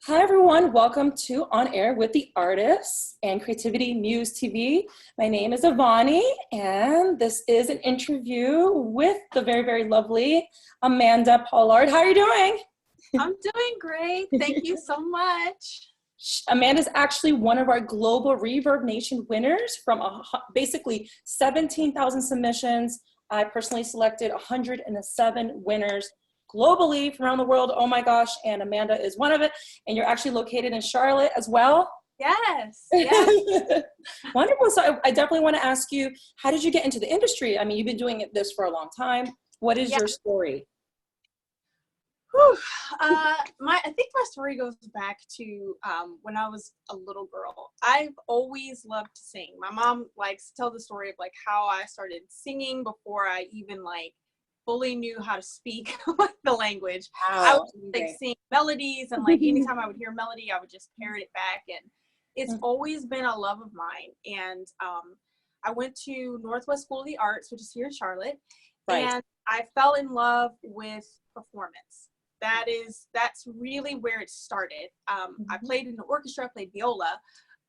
Hi everyone, welcome to On Air with the Artists and CreativityMuze TV. My name is Ivani and this is an interview with the very, very lovely Amanda Pollard. How are you doing? I'm doing great. Thank you so much. Amanda's actually one of our global ReverbNation winners from basically 17,000 submissions. I personally selected 107 winners globally from around the world. Oh my gosh, and Amanda is one of it. And you're actually located in Charlotte as well? Yes. Yes. Wonderful. So I definitely want to ask you, how did you get into the industry? I mean, you've been doing this for a long time. What is your story? Whew. I think my story goes back to when I was a little girl. I've always loved to sing. My mom likes to tell the story of like how I started singing before I even fully knew how to speak the language. Wow. I would sing melodies, and anytime I would hear a melody, I would just parrot it back. And it's always been a love of mine. And I went to Northwest School of the Arts, which is here in Charlotte, and I fell in love with performance. That's really where it started. I played in the orchestra, played viola,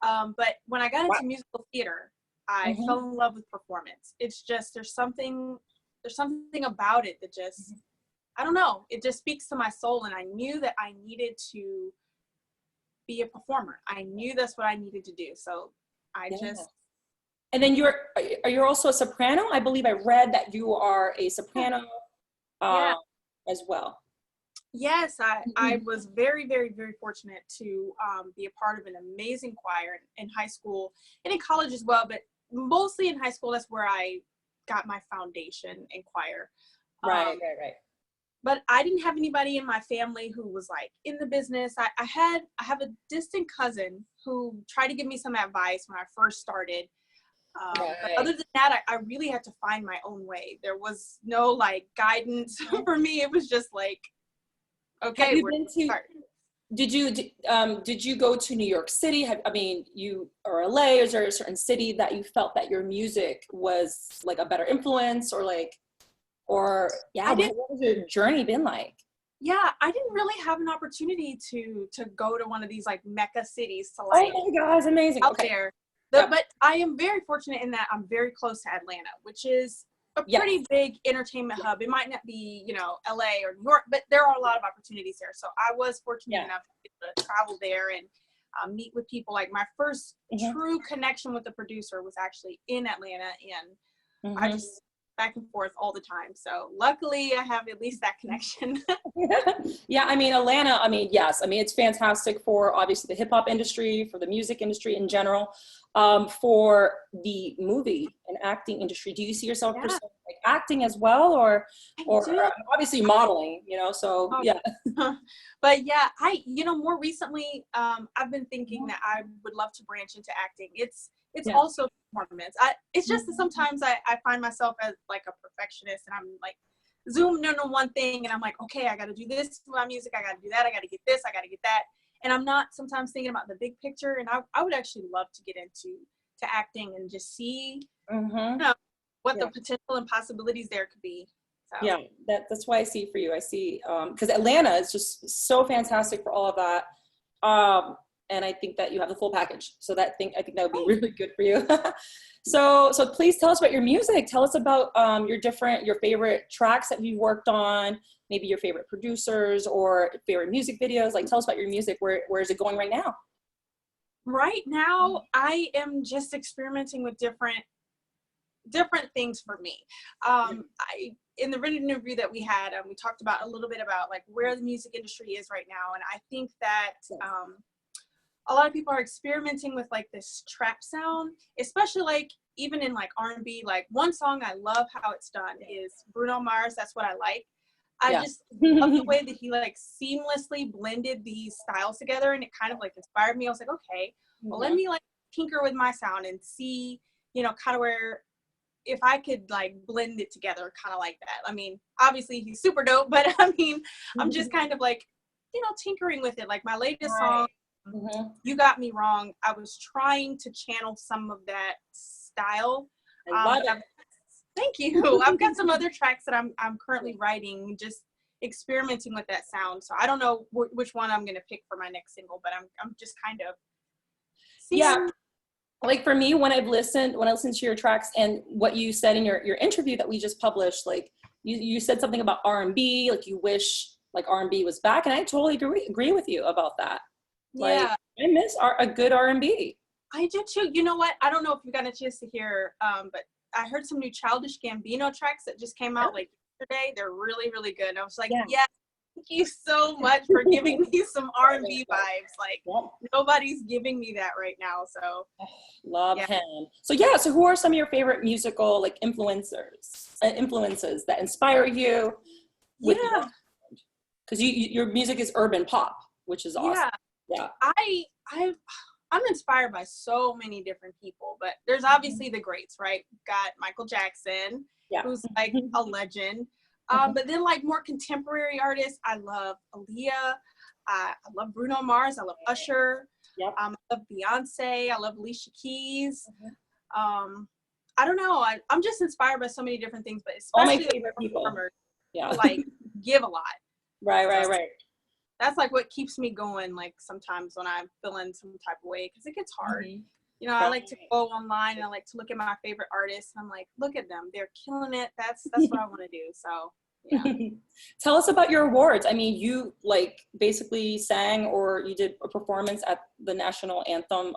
but when I got into musical theater, I fell in love with performance. It's just there's something about it that just I don't know, it just speaks to my soul, and I knew that I needed to be a performer. I knew that's what I needed to do, so I just. And then you're also a soprano. I believe I read that you are a soprano as well. Yes, I was very, very, very fortunate to be a part of an amazing choir in high school and in college as well, but mostly in high school. That's where I got my foundation in choir. Right. But I didn't have anybody in my family who was in the business. I have a distant cousin who tried to give me some advice when I first started. But other than that, I really had to find my own way. There was no guidance for me. It was just okay, did you go to New York City? You or LA? Is there a certain city that you felt that your music was a better influence, or what has your journey been like? Yeah, I didn't really have an opportunity to go to one of these mecca cities to oh my God, it's amazing. Out there. But I am very fortunate in that I'm very close to Atlanta, which is a pretty big entertainment hub. It might not be, LA or New York, but there are a lot of opportunities there. So I was fortunate enough to be able to travel there and meet with people. My first true connection with the producer was actually in Atlanta, and I just back and forth all the time. So luckily I have at least that connection. Yeah, Atlanta, yes. It's fantastic for obviously the hip hop industry, for the music industry in general, for the movie and acting industry. Do you see yourself pursuing acting as well, or obviously modeling, so yeah. But yeah, more recently, I've been thinking that I would love to branch into acting. It's also performance. It's just that sometimes I find myself as a perfectionist, and I'm zoomed in on one thing, and I'm okay, I got to do this with my music. I got to do that. I got to get this. I got to get that. And I'm not sometimes thinking about the big picture. And I would actually love to get into acting and just see what the potential and possibilities there could be. So. Yeah, that's why I see for you. I see because Atlanta is just so fantastic for all of that. And I think that you have the full package. So I think that would be really good for you. So please tell us about your music. Tell us about your favorite tracks that you've worked on, maybe your favorite producers or favorite music videos. Tell us about your music. Where is it going right now? Right now, I am just experimenting with different things for me. In the written interview that we had, we talked about a little bit about where the music industry is right now. And I think that a lot of people are experimenting with this trap sound, especially even in R&B. One song I love how it's done is Bruno Mars, That's What I Like. I just love the way that he seamlessly blended these styles together, and it kind of inspired me. I was okay, well, let me tinker with my sound and see, kind of where, if I could blend it together kind of like that. Obviously he's super dope, but I'm just kind of tinkering with it. My latest song, You Got Me Wrong, I was trying to channel some of that style. I love it. Thank you. I've got some other tracks that I'm currently writing, just experimenting with that sound. So I don't know which one I'm gonna pick for my next single, but I'm just kind of seeing. Yeah. Like for me, when I listened to your tracks and what you said in your interview that we just published, like you said something about R&B, like you wish like R&B was back, and I totally agree with you about that. Like, Yeah, I miss a good R&B. I do too. You know what? I don't know if you got a chance to hear, but I heard some new Childish Gambino tracks that just came out like yesterday. They're really, really good. And I was like, yeah, thank you so much for giving me some R&B vibes. Like nobody's giving me that right now. So love him. So yeah, so who are some of your favorite musical like influences that inspire you? Yeah, because your music is urban pop, which is awesome. Yeah. I'm inspired by so many different people, but there's obviously the greats, right? Got Michael Jackson, who's like a legend. But then like more contemporary artists, I love Aaliyah. I love Bruno Mars. I love Usher. I love Beyonce. I love Alicia Keys. I don't know. I'm just inspired by so many different things, but especially all my favorite people. Like give a lot. Right. That's like what keeps me going, like sometimes when I'm feeling some type of way, because it gets hard. You know, I like to go online and I like to look at my favorite artists. I'm like, look at them, they're killing it. That's what I want to do. So yeah. Tell us about your awards. I mean, you like basically sang or you did a performance at the national anthem.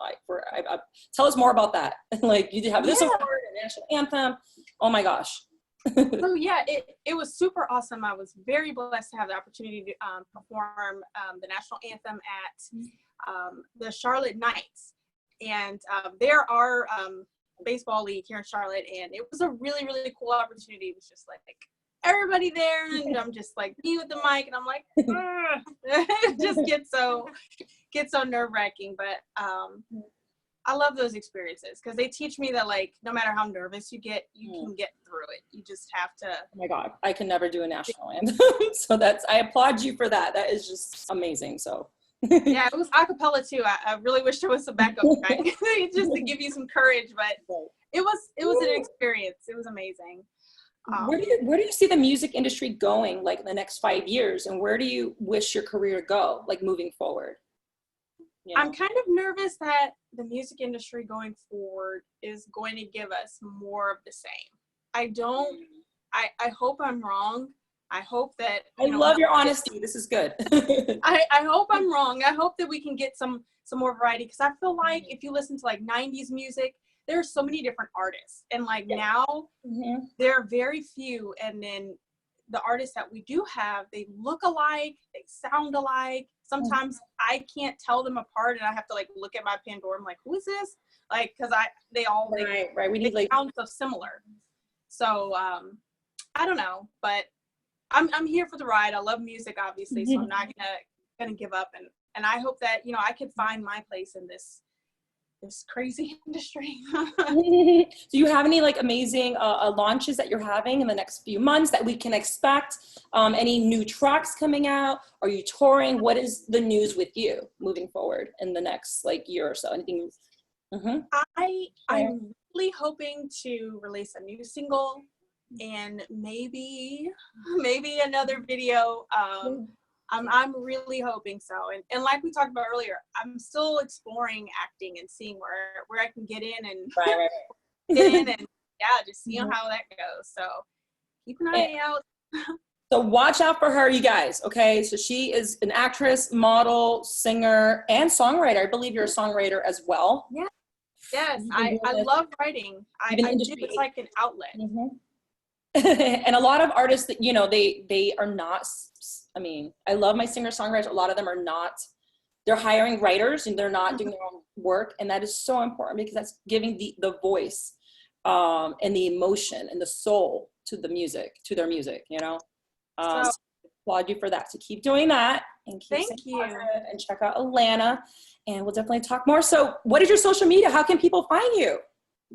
Tell us more about that. Like you did have this award, a national anthem. Oh my gosh. So yeah, it was super awesome. I was very blessed to have the opportunity to perform the national anthem at the Charlotte Knights, and there are baseball league here in Charlotte, and it was a really, really cool opportunity. It was just like everybody there, and I'm just like me with the mic, and I'm like it just gets so nerve-wracking, but I love those experiences because they teach me that like no matter how nervous you get, you can get through it. You just have to. Oh my God, I can never do a national anthem. So I applaud you for that. That is just amazing. So yeah, it was a cappella too. I really wish there was some backup track just to give you some courage, but it was an experience. It was amazing. Where do you see the music industry going like in the next 5 years, and where do you wish your career to go like moving forward? I'm kind of nervous that the music industry going forward is going to give us more of the same. I hope I'm wrong. I hope that I love your honesty. This is good. I hope I'm wrong. I hope that we can get some more variety, because I feel like if you listen to like 90s music, there are so many different artists, and like now there are very few, and then the artists that we do have, they look alike, they sound alike. Sometimes I can't tell them apart, and I have to like look at my Pandora. I'm like, who is this? Like, because they all right. We need they sound so similar. So I don't know, but I'm here for the ride. I love music, obviously, so I'm not gonna give up, and I hope that I can find my place in this crazy industry. Do you have any like amazing launches that you're having in the next few months that we can expect? Any new tracks coming out? Are you touring? What is the news with you moving forward in the next like year or so? Anything? I'm really hoping to release a new single and maybe another video. I'm really hoping so. And like we talked about earlier, I'm still exploring acting and seeing where I can get in and get in and just seeing how that goes. So keep an eye out. So watch out for her, you guys. Okay, so she is an actress, model, singer, and songwriter. I believe you're a songwriter as well. Yeah. Yes, I love writing. I do. It's like an outlet. And a lot of artists that they are not. I mean, I love my singer-songwriters. A lot of them are not. They're hiring writers and they're not doing their own work, and that is so important because that's giving the voice and the emotion and the soul to their music. So applaud you for that. So keep doing that and keep Thank you. And check out Alana, and we'll definitely talk more. So what is your social media? How can people find you?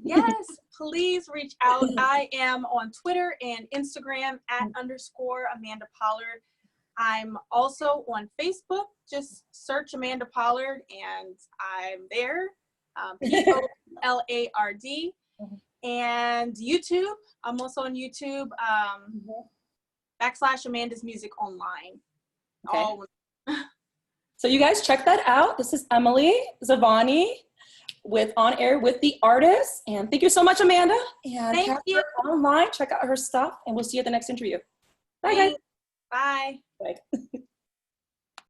Yes, please reach out. I am on Twitter and Instagram at _Amanda Pollard. I'm also on Facebook. Just search Amanda Pollard and I'm there. POLARD. And YouTube. I'm also on YouTube. /Amanda's Music online. Okay. All So you guys check that out. This is Emily Zavani with On Air with the Artist. And thank you so much, Amanda. And Thank catch you. her online, check out her stuff, and we'll see you at the next interview. Bye, guys. Bye. Bye.